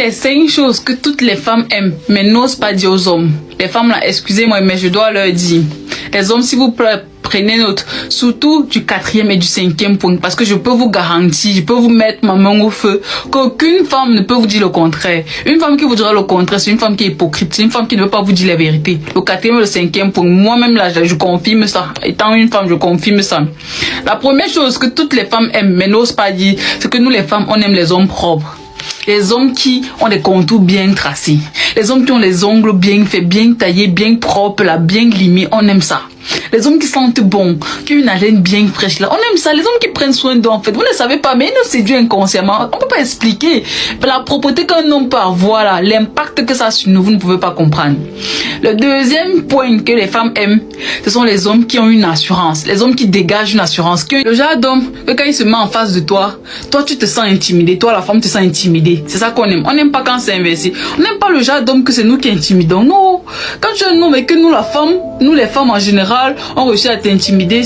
Les 5 choses que toutes les femmes aiment, mais n'osent pas dire aux hommes. Les femmes là, excusez-moi, mais je dois leur dire. Les hommes, s'il vous plaît, prenez note, surtout du 4e et du 5e point, parce que je peux vous garantir, je peux vous mettre ma main au feu, qu'aucune femme ne peut vous dire le contraire. Une femme qui vous dira le contraire, c'est une femme qui est hypocrite, c'est une femme qui ne veut pas vous dire la vérité. Le 4e et le 5e point, moi-même là, je confirme ça. Étant une femme, je confirme ça. La première chose que toutes les femmes aiment, mais n'osent pas dire, c'est que nous les femmes, on aime les hommes propres. Les hommes qui ont des contours bien tracés. Les hommes qui ont les ongles bien faits, bien taillés, bien propres, là, bien limés. On aime ça. Les hommes qui sentent bon, qui ont une haleine bien fraîche là, on aime ça. Les hommes qui prennent soin d'eux en fait, vous ne savez pas, mais ils nous séduisent inconsciemment. On peut pas expliquer la propreté qu'un homme peut avoir là, l'impact que ça a sur nous, vous ne pouvez pas comprendre. Le deuxième point que les femmes aiment, ce sont les hommes qui ont une assurance, les hommes qui dégagent une assurance. Le genre d'homme que quand il se met en face de toi, toi tu te sens intimidé, toi la femme te sens intimidée. C'est ça qu'on aime. On n'aime pas quand c'est inversé. On n'aime pas le genre d'homme que c'est nous qui intimidons. Non, quand tu es un homme et que nous la femme, nous les femmes en général, on réussit à t'intimider,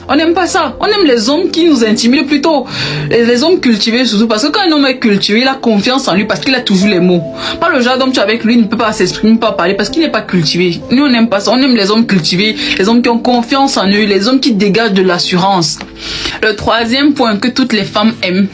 on n'aime pas ça. On aime les hommes qui nous intimident plutôt. Les hommes cultivés surtout. Parce que quand un homme est cultivé, il a confiance en lui parce qu'il a toujours les mots. Pas le genre d'homme tu es avec lui, il ne peut pas s'exprimer, pas parler parce qu'il n'est pas cultivé. Nous on n'aime pas ça. On aime les hommes cultivés, les hommes qui ont confiance en eux, les hommes qui dégagent de l'assurance. Le troisième point que toutes les femmes aiment,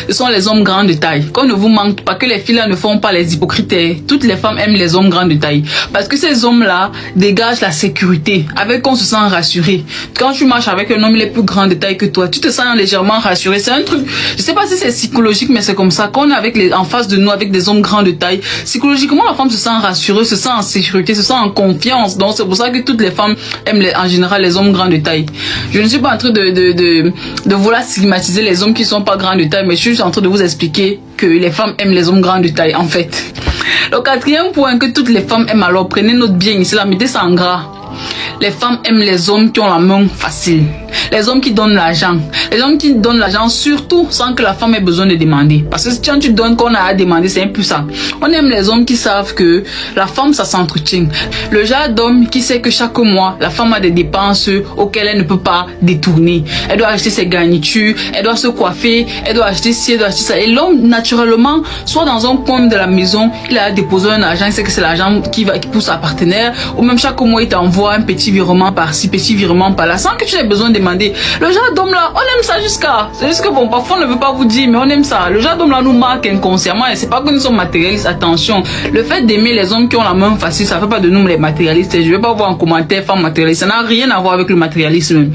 ce sont les hommes grands de taille. Qu'on ne vous manque pas, que les filles là ne font pas les hypocrites. Toutes les femmes aiment les hommes grands de taille. Parce que ces hommes là dégagent la sécurité. Avec on se sent rassuré. Quand tu marches avec un homme, il est plus grand de taille que toi. Tu te sens légèrement rassuré. C'est un truc, je sais pas si c'est psychologique, mais c'est comme ça. Quand on est avec en face de nous, avec des hommes grands de taille, psychologiquement, la femme se sent rassurée, se sent en sécurité, se sent en confiance. Donc c'est pour ça que toutes les femmes aiment en général les hommes grands de taille. Je ne suis pas en train de vouloir stigmatiser les hommes qui sont pas grands de taille, mais je suis en train de vous expliquer que les femmes aiment les hommes grands de taille, en fait. Le quatrième point que toutes les femmes aiment, alors prenez notre bien ici, là, mettez ça en gras. Les femmes aiment les hommes qui ont la main facile. Les hommes qui donnent l'argent. Les hommes qui donnent l'argent surtout sans que la femme ait besoin de demander. Parce que quand tu donnes qu'on a à demander, c'est un peu ça. On aime les hommes qui savent que la femme, ça s'entretient. Le genre d'homme qui sait que chaque mois, la femme a des dépenses auxquelles elle ne peut pas détourner. Elle doit acheter ses garnitures, elle doit se coiffer, elle doit acheter ci, elle doit acheter ça. Et l'homme, naturellement, soit dans un coin de la maison, il a déposé un argent, il sait que c'est l'argent qui pousse sa partenaire, ou même chaque mois, il t'envoie un petit virement par-ci, petit virement par-là, sans que tu aies besoin de demander. Le genre d'homme là, on aime ça jusqu'à. C'est juste que bon, parfois on ne veut pas vous dire, mais on aime ça. Le genre d'homme là nous marque inconsciemment et c'est pas que nous sommes matérialistes. Attention, le fait d'aimer les hommes qui ont la main facile, ça fait pas de nous les matérialistes. Je vais pas voir en commentaire femme matérialiste. Ça n'a rien à voir avec le matérialisme.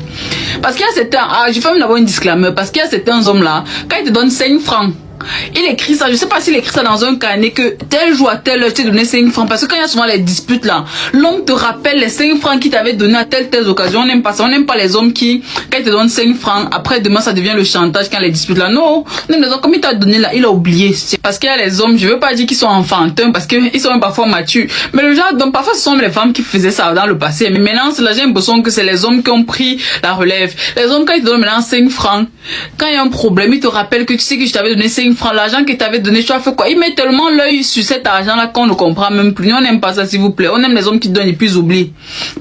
Parce qu'il y a certains, je vais même avoir une disclaimer, parce qu'il y a certains hommes là, quand ils te donnent 5 francs, il écrit ça, je sais pas s'il écrit ça dans un carnet que tel jour à telle heure tu t'es donné 5 francs, parce que quand il y a souvent les disputes là, l'homme te rappelle les 5 francs qu'il t'avait donné à telle occasion. On n'aime pas ça, on n'aime pas les hommes qui, quand ils te donnent 5 francs, après demain ça devient le chantage quand les disputes là. Non, on aime les hommes comme il t'a donné là, il a oublié. Parce qu'il y a les hommes, je veux pas dire qu'ils sont enfantins, parce qu'ils sont même parfois matures, mais le genre d'homme, parfois ce sont les femmes qui faisaient ça dans le passé, mais maintenant c'est là, j'ai l'impression que c'est les hommes qui ont pris la relève. Les hommes quand ils te donnent maintenant 5 francs, quand il y a un problème, ils te rappellent que tu sais que je t'avais donné 5 francs, l'argent que tu avais donné, tu as fait quoi? Il met tellement l'œil sur cet argent-là qu'on ne comprend même plus. On n'aime pas ça, s'il vous plaît. On aime les hommes qui donnent et puis ils oublient.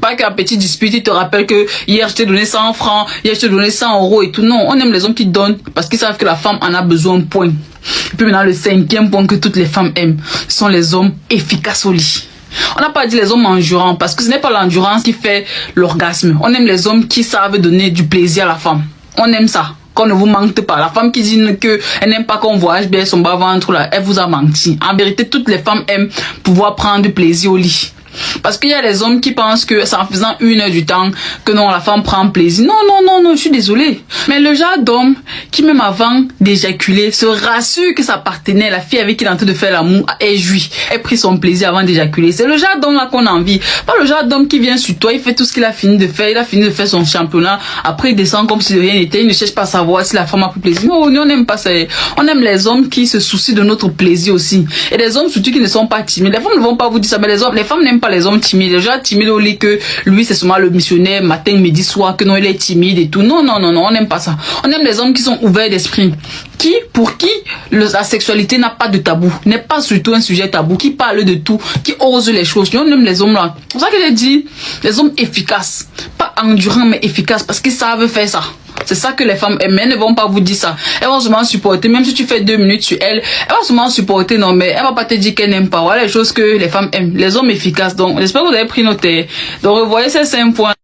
Pas qu'un petit dispute, ils te rappellent que hier je t'ai donné 100 francs, hier je t'ai donné 100 euros et tout. Non, on aime les hommes qui donnent parce qu'ils savent que la femme en a besoin, point. Et puis maintenant, le 5e point que toutes les femmes aiment, ce sont les hommes efficaces au lit. On n'a pas dit les hommes endurants parce que ce n'est pas l'endurance qui fait l'orgasme. On aime les hommes qui savent donner du plaisir à la femme. On aime ça. Qu'on ne vous manque pas. La femme qui dit que elle n'aime pas qu'on voyage bien son bas-ventre là, elle vous a menti. En vérité, toutes les femmes aiment pouvoir prendre du plaisir au lit. Parce qu'il y a les hommes qui pensent que c'est en faisant 1 heure du temps que non, la femme prend plaisir. Non, non, non, non, je suis désolée. Mais le genre d'homme qui même avant d'éjaculer se rassure que sa partenaire, la fille avec qui il est en train de faire l'amour, ait joui, ait pris son plaisir avant d'éjaculer. C'est le genre d'homme là qu'on a envie. Pas le genre d'homme qui vient sur toi, il fait tout ce qu'il a fini de faire, il a fini de faire son championnat, après il descend comme si de rien n'était, il ne cherche pas à savoir si la femme a pris plaisir. Non, on n'aime pas ça. On aime les hommes qui se soucient de notre plaisir aussi. Et les hommes surtout qui ne sont pas timides. Les femmes ne vont pas vous dire ça, mais les femmes n'aiment pas les hommes timides. Les gens timides au lit que lui c'est seulement le missionnaire matin, midi, soir, que non il est timide et tout. Non, non, non, non, on n'aime pas ça. On aime les hommes qui sont ouverts d'esprit. Pour qui la sexualité n'a pas de tabou, n'est pas surtout un sujet tabou, qui parle de tout, qui ose les choses. On aime les hommes là. C'est pour ça que j'ai dit les hommes efficaces. Pas endurants mais efficaces parce qu'ils savent faire ça. C'est ça que les femmes aiment. Mais elles ne vont pas vous dire ça. Elles vont seulement supporter. Même si tu fais 2 minutes sur elle, elles vont seulement supporter. Non, mais elle va pas te dire qu'elle n'aime pas. Voilà les choses que les femmes aiment. Les hommes efficaces. Donc, j'espère que vous avez pris note. Donc, revoyez ces 5 points.